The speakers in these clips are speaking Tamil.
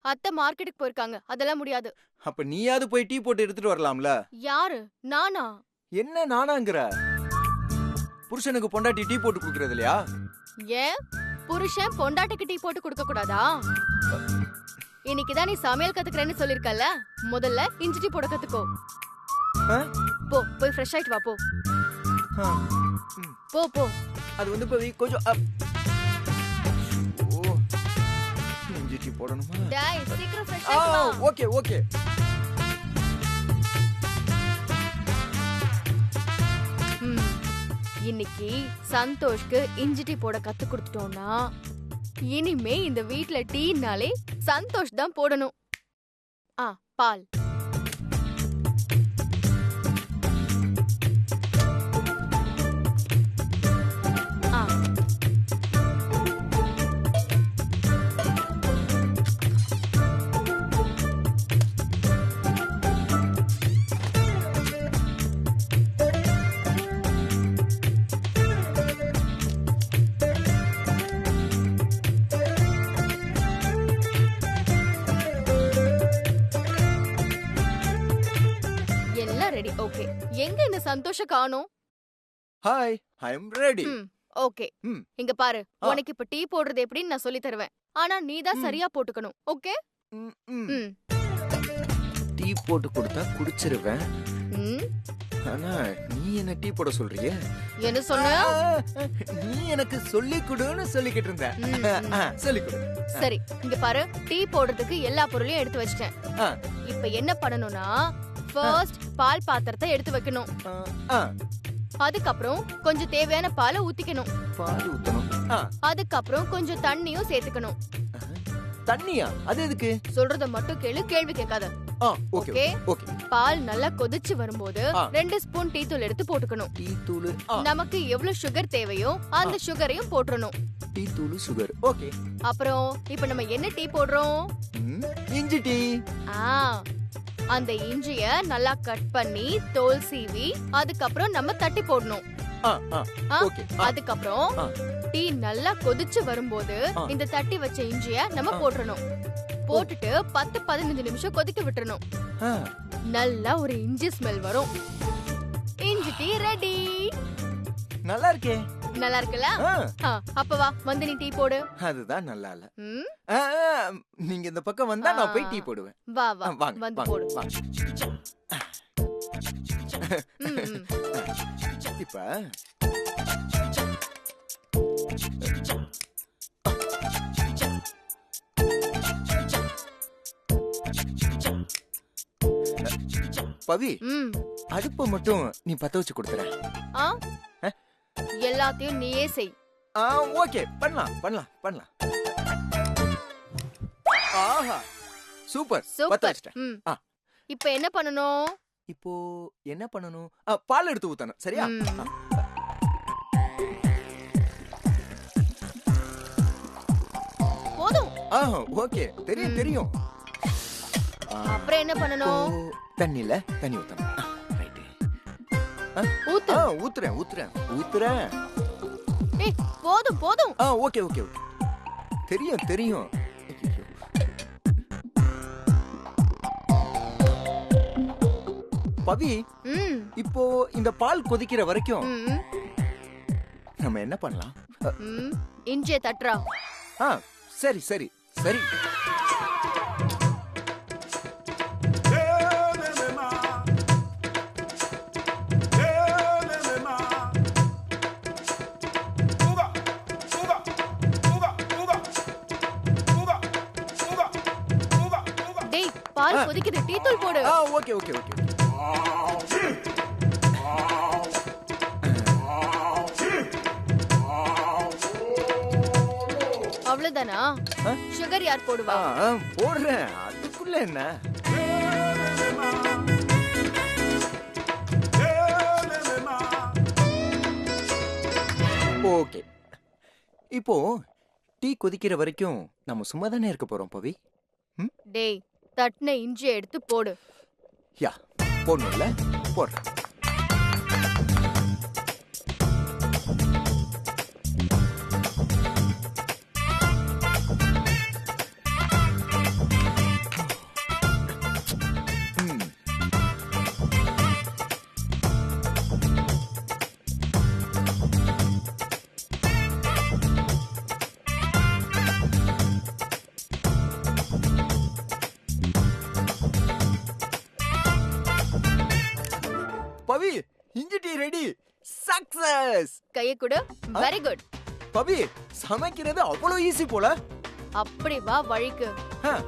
அத்தை மார்க்கெட்டுக்கு போயிருக்காங்க, அதெல்லாம் முடியாது. அப்ப நீயாவது போய் டீ போட்டு எடுத்துட்டு வரலாம்ல. யாரு? நானா? என்ன நானாங்கற? புருஷனுக்கு பொண்டாட்டி டீ போட்டு குடுக்கறது இல்லையா? ஏன் புருஷன் பொண்டாட்டிக்கு டீ போட்டு கொடுக்க கூடாதா? இன்னைக்குதான் நீ சமையல் கத்துக்கிறேன்னு சொல்லிருக்கல, முதல்ல இஞ்சி டீ போட கத்துக்கோ. போய் ஃப்ரெஷ் ஆயிட்டு வா. போ போ. அது வந்து கொஞ்சம் இஞ்சி டீ போடணுமா? டேய் சீக்கிரம் ஃப்ரெஷ் ஆயிட்டு வா. Okay okay. இன்னைக்கு சந்தோஷ்க்கு இஞ்சி டீ போட கத்து கொடுத்துட்டோம்னா இனிமே இந்த வீட்ல டீனாலே சந்தோஷ் தான் போடணும். பால். ரெடி. ஓகே, எங்க இந்த சந்தோஷ காணோம்? Hi, I am ready. Okay, இங்க பாரு, உனக்கு இப்ப டீ போடுறது எப்படின்னு நான் சொல்லி தருவேன். ஆனா நீ தான் சரியா போட்டுக்கணும். ஓகே? டீ போட்டு கொடுத்தா குடிச்சிருவேன். ஆனா நீ என்ன டீ போட சொல்றியே? என்ன சொன்ன? நீ எனக்கு சொல்லி கொடுன்னு சொல்லிக்கிட்டு இருந்த. சொல்லி கொடு. சரி, இங்க பாரு, டீ போடுறதுக்கு எல்லா பொருளையும் எடுத்து வச்சிட்டேன். இப்ப என்ன பண்ணணும்னா, ஃபர்ஸ்ட் பால் பாத்திரத்தை எடுத்து வைக்கணும். அதுக்கப்புறம் கொஞ்சம் தேவையான பாலை ஊத்திக்கணும். பால் ஊத்தணும். அதுக்கப்புறம் கொஞ்சம் தண்ணியும் சேர்த்துக்கணும். தண்ணியா? அது எதுக்கு? சொல்றத மட்டும் கேளு, கேள்வி கேட்காத. Okay okay. பால் நல்லா கொதிச்சு வரும்போது 2 ஸ்பூன் டீ தூள் எடுத்து போட்டுக்கணும். டீ தூள். நமக்கு எவ்வளவு சுகர் தேவையோ அந்த சுகரையும் போட்டுறணும். டீ தூள், சுகர். ஓகே. அப்புறம் இப்ப நம்ம என்ன டீ போடுறோம்? இஞ்சி டீ. அந்த இஞ்சிய நல்லா கட் பண்ணி தோல் சீவி அதுக்கப்புறம் நம்ம தட்டி போடணும். அதுக்கப்புறம் டீ நல்லா கொதிச்சு வரும்போது இந்த தட்டி வச்ச இஞ்சிய நம்ம போட்டுறணும். போட்டுட்டு 10-15 நிமிஷம் கொதிக்க விட்டுறணும். நல்லா ஒரு இஞ்சி ஸ்மெல் வரும். இஞ்சி டீ ரெடி. நல்லா இருக்கே. நல்லா இருக்குல்ல? அப்ப வா, வந்து நீ டீ போடு. அதுதான் நல்லா இல்ல. நீங்க இந்த பக்கம் வந்தா நான் போய் டீ போடுவேன். வா வா, வந்து போடு. இப்ப பவி, அடுப்ப மட்டும் நீ பத்த வச்சு கொடுத்துற. எல்லாத்தையும் நீயே செய். ஓகே, பண்ணலாம் பண்ணலாம் பண்ணலாம். ஆஹா, சூப்பர். பத்த வச்சிட்டேன். இப்போ என்ன பண்ணணும்? இப்போ என்ன பண்ணணும்? பால் எடுத்து ஊத்தணும். சரியா? போதும். ஓகே, தெரியும் தெரியும். அப்புறம் என்ன பண்ணணும்? தண்ணில தண்ணி ஊத்தணும். ஊத்து. ஊத்துறேன் ஊத்துறேன் ஊத்துறேன். ஏய், போதும் போதும். Okay okay okay. தெரியும் தெரியும். பவி, இப்போ இந்த பால் கொதிக்கிற வரைக்கும் நம்ம என்ன பண்ணலாம்? இஞ்சிய தட்டுறா. சரி சரி சரி. பால் கொதிக்குது, டீ தூள் போடு. Okay okay okay. அவ்வளவுதானா? சுகர் யார் போடுவா? போடுறேன். அதுக்குள்ள என்ன? ஓகே. இப்போ டீ கொதிக்கிற வரைக்கும் நம்ம சும்மா தானே இருக்க போறோம் பவி? டேய், தட்டின இஞ்சியை எடுத்து போடு. யா, போடணும்ல? போடுறேன். Ready success. கைய கொடு. Very good. பவி, சமைக்கிறது அவ்வளவு ஈஸி போல. அப்படி வா வழிக்கு.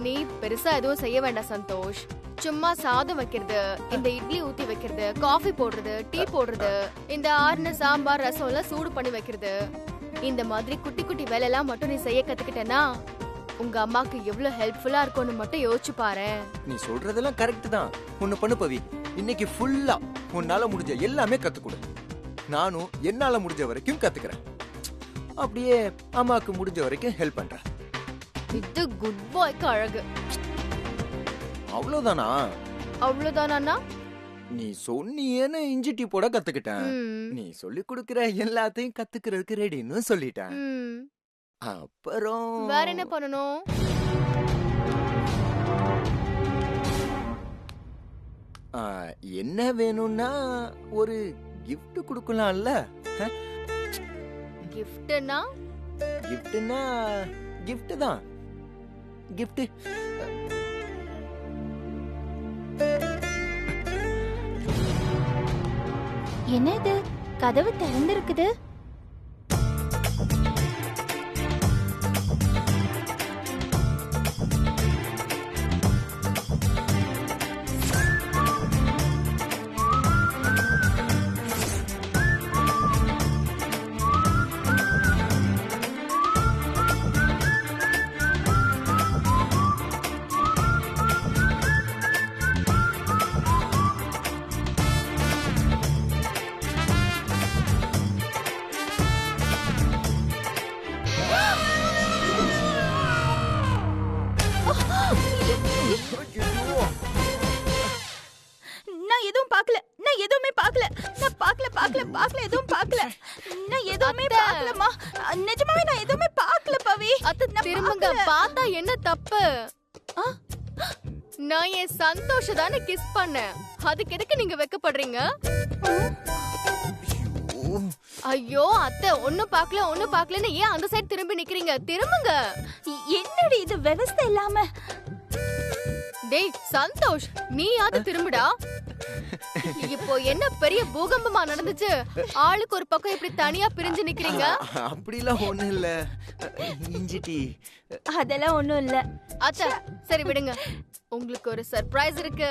நீ பெருசா எதுவும் செய்ய வேண்டாம் சந்தோஷ். சும்மா சாதம் வைக்கிறது, இந்த இட்லி ஊத்தி வைக்கிறது, காஃபி போடுறது, டீ போடுறது, இந்த ஆறுன சாம்பார் ரசம் எல்லாம் சூடு பண்ணி வைக்கிறது, இந்த மாதிரி குட்டி குட்டி வேலை எல்லாம் மட்டும் நீ செய்ய கத்துக்கிட்டேன்னா உங்க அம்மாக்கு எவ்வளவு ஹெல்ப்ஃபுல்லா இருக்கும்னு மட்டும் யோசிச்சு பாரு. நீ சொல்றதெல்லாம் கரெக்ட் தான். ஒன்னு பண்ணு பவி, இன்னைக்கு ஃபுல்லா உன்னால முடிஞ்ச எல்லாமே கத்துக்கொடு. நானும் என்னால முடிஞ்ச வரைக்கும் கத்துக்கிறேன். அப்படியே அம்மாக்கு முடிஞ்ச வரைக்கும் ஹெல்ப் பண்றேன். இது குட் பாய்க்கு அழகு. அவ்வளவுதானா? அவ்வளவுதானா? நீ சொன்னியேன்னு இஞ்சி டீ போட கத்துக்கிட்டேன். நீ சொல்லி கொடுக்கிற எல்லாத்தையும் கத்துக்கிறதுக்கு ரெடின்னு சொல்லிட்டேன். அப்புறம் வேற என்ன பண்ணணும்? என்ன வேணும்னா ஒரு கிஃப்ட் கொடுக்கலாம்ல. கிஃப்ட்னா? கிஃப்ட்னா கிஃப்ட் தான். கிஃப்ட் என்ன இது? கதவு திறந்திருக்குது. நான் எதுவும் பார்க்கல. நான் எதுவுமே பார்க்கல. நான் பார்க்கல எதுவும் பார்க்கல. நான் எதுவுமே பார்க்கலமா. நிஜமாவே நான் எதுவுமே பார்க்கல பவி. திரும்பங்க. பார்த்தா என்ன தப்பு? நான் என் சந்தோஷ தானே கிஸ் பண்ணேன். அதுக்கு எதுக்கு நீங்க வெக்கப்படுறீங்க? ஐயோ அத்தை, ஒண்ணும் பார்க்கலன்னு ஏன் அந்த சைடு திரும்பி நிக்கிறீங்க? திரும்புங்க. என்னடி இது விவஸ்தை இல்லாம? டேய் சந்தோஷ், நீயாவது திரும்புடா. இப்போ என்ன பெரிய பூகம்பமா நடந்துச்சு? ஆளுக்கு ஒரு பக்கம் இப்படி தனியா பிரிஞ்சு நிக்கிறீங்க. அப்படிலாம் ஒண்ணும் இல்ல இஞ்சி டீ. அதெல்லாம் ஒண்ணும் இல்ல அத்தை. சரி விடுங்க, உங்களுக்கு ஒரு சர்ப்ரைஸ் இருக்கு.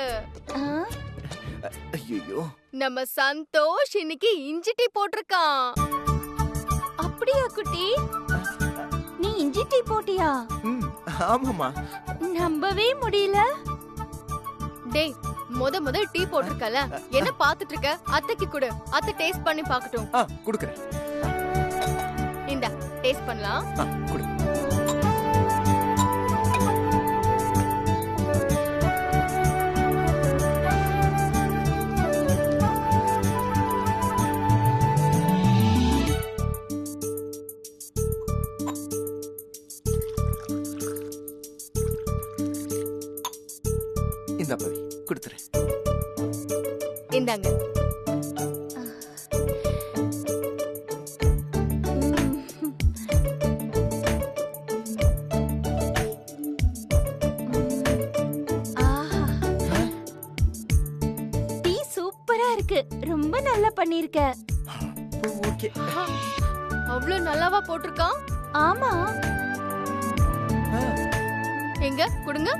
ஐயோ, நம்ம சந்தோஷ் இன்னைக்கு இஞ்சி டீ போட்டிருக்கான். அப்படியா குட்டி? நீ இஞ்சி டீ போட்டியா? ஆமாமா. நம்பவே முடியல. டேய், முத டீ போட்டிருக்கல, என்ன பாத்துட்டு இருக்க? அத்தைக்கு கொடு, அத்தை டேஸ்ட் பண்ணி பார்க்கட்டும். குடுக்குறேன். இந்தா டேஸ்ட் பண்ணலாம். குடு. இந்த பவி கொடுத்துறேன். இந்தாங்க. டீ சூப்பரா இருக்கு. ரொம்ப நல்லா பண்ணிருக்க. ஓகே. அவ்வளவு நல்லாவா போட்டிருக்கான்? ஆமா. எங்க குடுங்க.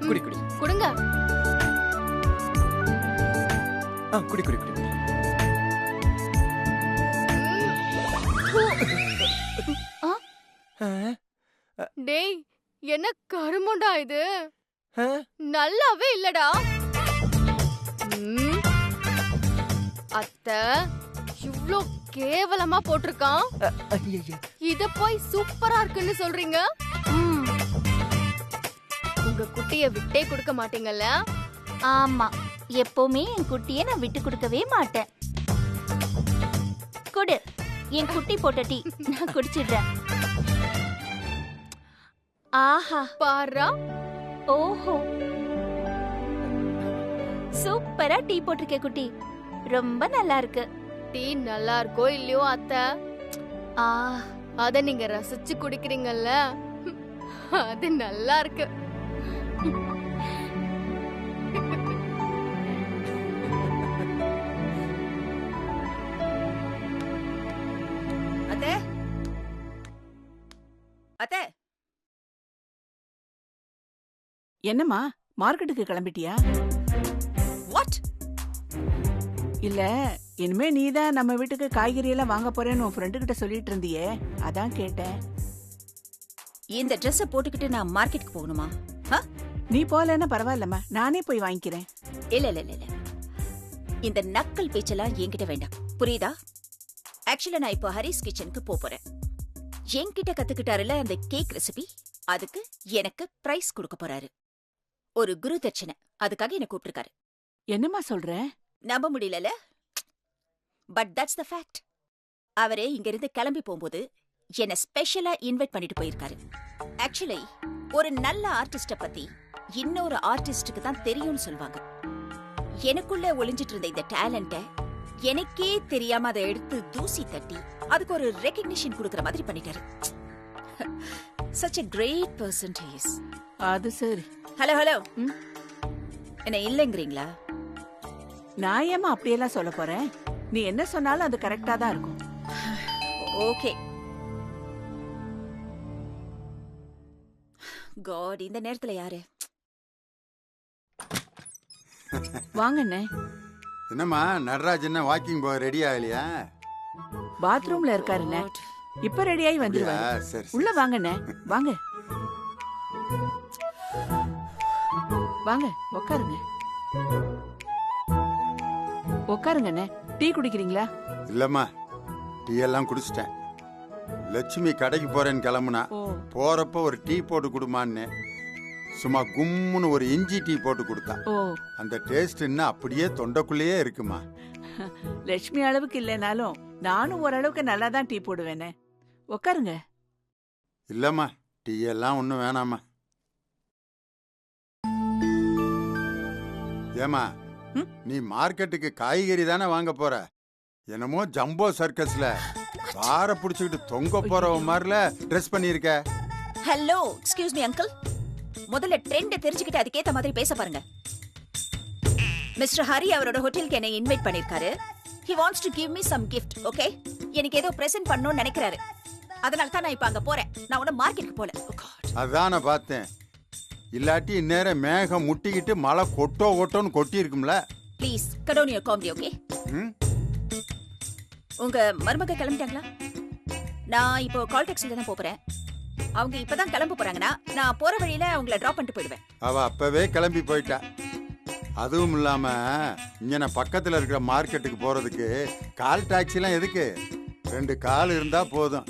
குடி குடி குடுங்க. குடி குடி குடி. டேய், என்ன கருமண்டா இது? நல்லாவே இல்லடா. அத்தை, இவ்ளோ கேவலமா போட்டிருக்கான். இத போய் சூப்பரா இருக்குன்னு சொல்றீங்க? உங்க குட்டிய விட்டே கொடுக்க மாட்டீங்கல்ல? ஆமா, எப்பவுமே என் குட்டியை நான் விட்டு கொடுக்கவே மாட்டேன். கொடு, என் குட்டி போட்ட டீ நான் குடிச்சிடுறேன். ஆஹா, பாரா. ஓஹோ, சூப்பரா டீ போட்டிருக்கே குட்டி. ரொம்ப நல்லா இருக்கு. டீ நல்லா இருக்கோ இல்லையோ அத்தை, அத நீங்க ரசிச்சு குடிக்கிறீங்கல்ல, அது நல்லா இருக்கு. என்னம்மா மார்க்கெட்டுக்கு கிளம்பிட்டியா? வாட்? இல்ல இனிமே நீதான் நம்ம வீட்டுக்கு காய்கறி எல்லாம் வாங்க போறேன்னு உன் ஃப்ரெண்டு கிட்ட சொல்லிட்டு இருந்தியே, அதான் கேட்டேன். இந்த ட்ரெஸ்ஸ போட்டுக்கிட்டு நான் மார்க்கெட்டுக்கு போகணுமா? நீ போலன்னா பரவாயில்லம்மா, நானே போய் வாங்கிக்கிறேன். இல்ல இல்ல இல்ல, இந்த நக்கல் பேச்செல்லாம் என்கிட்ட வேண்டாம், புரியுதா? ஆக்சுவலா நான் இப்போ ஹரிஸ் கிச்சனுக்கு போறேன். என்கிட்ட கத்துக்கிட்டாருல அந்த கேக் ரெசிபி, அதுக்கு எனக்கு பிரைஸ் கொடுக்க போறாரு. ஒரு குரு தட்சணை, அதுக்காக என்ன கூப்பிட்டிருக்காரு. என்னம்மா சொல்ற? நம்ப முடியல, பட் தட்ஸ் த ஃபேக்ட். அவரே இங்க இருந்து கிளம்பி போகும்போது என்ன ஸ்பெஷலா இன்வைட் பண்ணிட்டு போயிருக்காரு. ஆக்சுவலி ஒரு நல்ல ஆர்டிஸ்ட பத்தி இன்னொரு ஆர்டிஸ்டுக்கு தான் தெரியும்னு சொல்லுவாங்க. எனக்குள்ள ஒளிஞ்சிட்டு இருந்த இந்த டேலண்ட எனக்கே தெரியாம அதை எடுத்து தூசி தட்டி அதுக்கு ஒரு ரெகக்னிஷன் கொடுக்கற மாதிரி பண்ணிட்டாரு. such a great person he is. அது சரி. ஹலோ ஹலோ, என்ன இல்லைங்கிறீங்களா? நான் ஏமா அப்படியெல்லாம் சொல்ல போறேன்? நீ என்ன சொன்னாலும் அது கரெக்டா தான் இருக்கும். ஓகே. காட், இந்த நேரத்துல யாரு? வாங்கண்ணே. என்னம்மா நடராஜ் என்ன வாக்கிங் போக ரெடி ஆகலையா? பாத்ரூம்ல இருக்காருண்ணே, இப்ப ரெடியாகி வந்துருவாரு. சரி உள்ள வாங்கண்ணே, வாங்க வாங்க உட்காருங்க. உட்காருங்கண்ணே. டீ குடிக்கிறீங்களா? இல்லம்மா, டீ எல்லாம் குடிச்சிட்டேன். லட்சுமி கடைக்கு போறேன்னு கிளம்புனா, போறப்ப ஒரு டீ போட்டு கொடுமான்னு சும்மா கும்முன்னு ஒரு இஞ்சி டீ போட்டு கொடுத்தா. அந்த டேஸ்ட் இன்னும் அப்படியே தொண்டைக்குள்ளேயே இருக்குமா. லட்சுமி அளவுக்கு இல்லைனாலும் நானும் ஓரளவுக்கு நல்லா தான் டீ போடுவேனே. உட்காருங்க. இல்லம்மா, டீ எல்லாம் ஒன்றும் வேணாமா. ஏமா, நீ மார்க்கெட்டுக்கு காய்கறி தானே வாங்க போற? என்னமோ ஜம்போ சர்க்கஸ்ல வார புடிச்சுக்கிட்டு தொங்க போற மாதிரில ட்ரெஸ் பண்ணிருக்க. Hello, excuse me uncle. முதல்ல ட்ரெண்ட் தெரிஞ்சுக்கிட்டு அதுக்கேத்த மாதிரி பேச பாருங்க. மிஸ்டர் ஹரி அவரோட ஹோட்டலுக்கு என்னை இன்வைட் பண்ணிருக்காரு. He wants to give me some gift, okay? எனக்கு ஏதோ பிரசன்ட் பண்ணணும்னு நினைக்கிறாரு. அதனால தான் நான் இப்ப அங்க போறேன். நான் உடனே மார்க்கெட்டுக்கு போல. அதான் நான் பார்த்தேன். இல்லாட்டி இந்நேரம் மேகம் முட்டிக்கிட்டு மழை கொட்டோன்னு கொட்டி இருக்கும்ல. Please cut down your comedy, okay? உங்க மருமக கிளம்பிட்டாங்களா? நான் இப்போ கால் டாக்ஸில தான் போறேன். அவங்க இப்பதான் கிளம்ப போறாங்கன்னா நான் போற வழியில அவங்கள டிராப் பண்ணிட்டு போயிடுவேன். அவ அப்பவே கிளம்பி போயிட்டா. அதுவும் இல்லாம இங்க பக்கத்துல இருக்கிற மார்க்கெட்டுக்கு போறதுக்கு கால் டாக்ஸி எல்லாம் எதுக்கு? 2 கால் இருந்தா போதும்.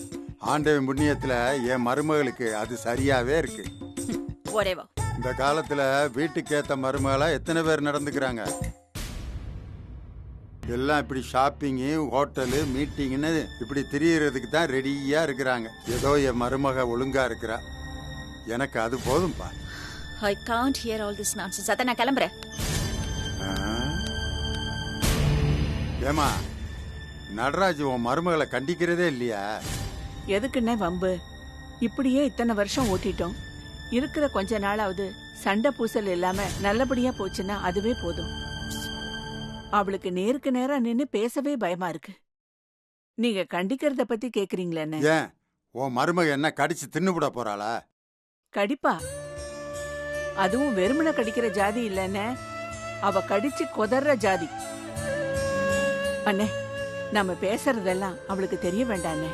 ஆண்டவன் புண்ணியத்துல என் மருமகளுக்கு அது சரியாவே இருக்கு. இந்த காலத்துல வீட்டுக்கு ஏத்த மருமகளா எத்தனை பேர் நடந்துக்கிறாங்க? எல்லாம் இப்படி ஷாப்பிங்கு, ஹோட்டலு, மீட்டிங்னு இப்படி திரியறதுக்கு தான் ரெடியா இருக்கிறாங்க. ஏதோ என் மருமக ஒழுங்கா இருக்கிறா. எனக்கு அது போதும்பா. I can't hear all this nonsense. அத நான் கிளம்புறேன். ஏமா, நடராஜ் உன் மருமகளை கண்டிக்கிறதே இல்லையா? எதுக்குன்னே வம்பு? இப்படியே இத்தனை வருஷம் ஓட்டிட்டோம். இருக்கிற கொஞ்ச நாளாவது சண்டை பூசல் இல்லாம நல்லபடியா போச்சுன்னா அதுவே போதும். அவளுக்கு நேருக்கு நேரா நின்னு பேசவே பயமா இருக்கு. நீங்க கண்டிக்கிறத பத்தி கேக்குறீங்களே? ஏன் உன் மருமக என்ன கடிச்சு தின்னுவிட போறாளா? கடிப்பா. அதுவும் வெறுமனை கடிக்கிற ஜாதி இல்லன்னு, அவ கடிச்சு கொதற ஜாதி. அண்ணே, நம்ம பேசுறதெல்லாம் அவளுக்கு தெரிய வேண்டாண்ணே.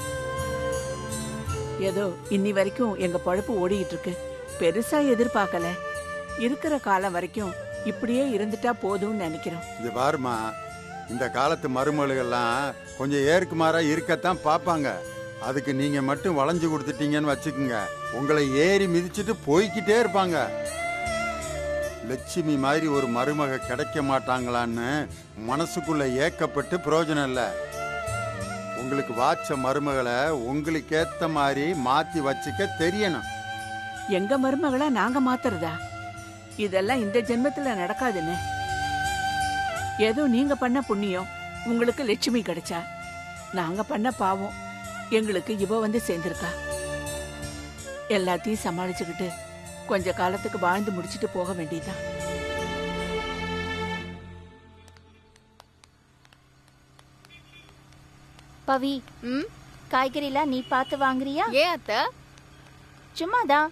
ஏதோ இன்னி வரைக்கும் எங்க பொழப்பு ஓடிக்கிட்டு இருக்கு. பெருசா எதிர்பார்க்கல. இருக்கிற காலம் வரைக்கும் இப்படியே இருந்துட்டா போதும்னு நினைக்கிறோம். இது பாருமா, இந்த காலத்து மருமகளுகள்லாம் கொஞ்சம் ஏற்குமாறா இருக்கத்தான் பாப்பாங்க. அதுக்கு நீங்க மட்டும் வளைஞ்சு கொடுத்துட்டீங்கன்னு வச்சுக்குங்க, உங்களை ஏறி மிதிச்சுட்டு போய்கிட்டே இருப்பாங்க. லட்சுமி மாதிரி ஒரு மருமக கிடைக்க மாட்டாங்களான்னு மனசுக்குள்ள ஏக்கப்பட்டு பிரயோஜனம் இல்ல. உங்களுக்கு வாச்ச மருமகளை உங்களுக்கு ஏத்த மாதிரி மாத்தி வச்சுக்க தெரியணும். எங்க மருமகளா நாங்க மாத்துறதா? இதெல்லாம் இந்த ஜென்மத்துல நடக்காதுன்னு. ஏதோ நீங்க பண்ண புண்ணியம் உங்களுக்கு லட்சுமி கிடைச்சா, நாங்க பண்ண பாவம் எங்களுக்கு இவ வந்து சேர்ந்திருக்கா. எல்லாத்தையும் சமாளிச்சுக்கிட்டு கொஞ்ச காலத்துக்கு வாழ்ந்து முடிச்சிட்டு போக வேண்டியதுதான். பவி, காய்கறிலாம் நீ பார்த்து வாங்குறியா? ஏன் அத்தை? சும்மாதான்.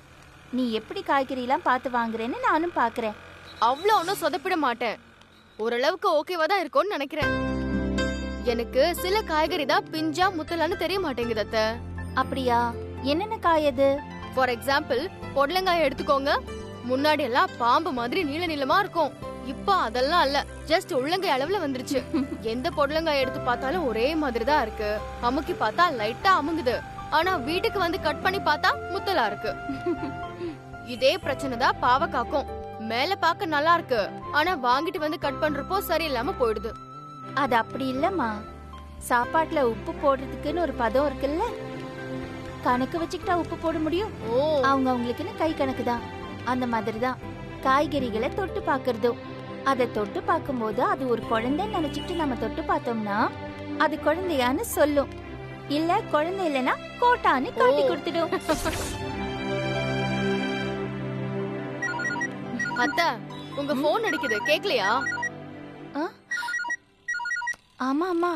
நீ எப்படி காய்கறி எல்லாம் பார்த்து வாங்குறேன்னு நானும் பாக்குறேன். அவ்வளவு ஒன்னும் சொதப்பிட மாட்டேன். ஓரளவுக்கு ஓகேவா தான் இருக்கும்னு நினைக்கிறேன். எனக்கு சில காய்கறி தான் பிஞ்சா முத்தலான்னு தெரிய மாட்டேங்குது அத்தை. அப்படியா? என்னென்ன காய் அது? ஃபார் எக்ஸாம்பிள் பொடலங்காய் எடுத்துக்கோங்க. முன்னாடி எல்லாம் பாம்பு மாதிரி நீள நீளமா இருக்கும். இப்ப அதெல்லாம் அல்ல, ஜஸ்ட் உள்ளங்கை அளவுல வந்துருச்சு. எந்த பொடலங்காய் எடுத்து பார்த்தாலும் ஒரே மாதிரி தான் இருக்கு. அமுக்கி பார்த்தா லைட்டா அமுங்குது, ஆனா வீட்டுக்கு வந்து கட் பண்ணி பார்த்தா முத்தலா இருக்கு. இதே பிரச்சனை தான் பாவக்காக்கும். மேல பார்க்க நல்லா இருக்கு, ஆனா வாங்கிட்டு வந்து கட் பண்றப்போ சரியில்லாம போயிடுது. அது அப்படி இல்லம்மா. சாப்பாட்டுல உப்பு போடுறதுக்குன்னு ஒரு பதம் இருக்குல்ல, கணக்கு வச்சுக்கிட்டா உப்பு போட முடியும். அவங்க அவங்களுக்குன்னு கை கணக்கு தான். அந்த மாதிரிதான் காய்கறிகளை தொட்டு பாக்குறதும். அதை தொட்டு பார்க்கும்போது அது ஒரு குழந்தைன்னு நினைச்சிட்டு நம்ம தொட்டு பார்த்தோம்னா அது குழந்தையான்னு சொல்லும். இல்ல குழந்தை இல்லைன்னா கோட்டான்னு காட்டி கொடுத்துடும். அத்தை, உங்க போன் அடிக்குது, கேக்கலையா? ஆமா ஆமா.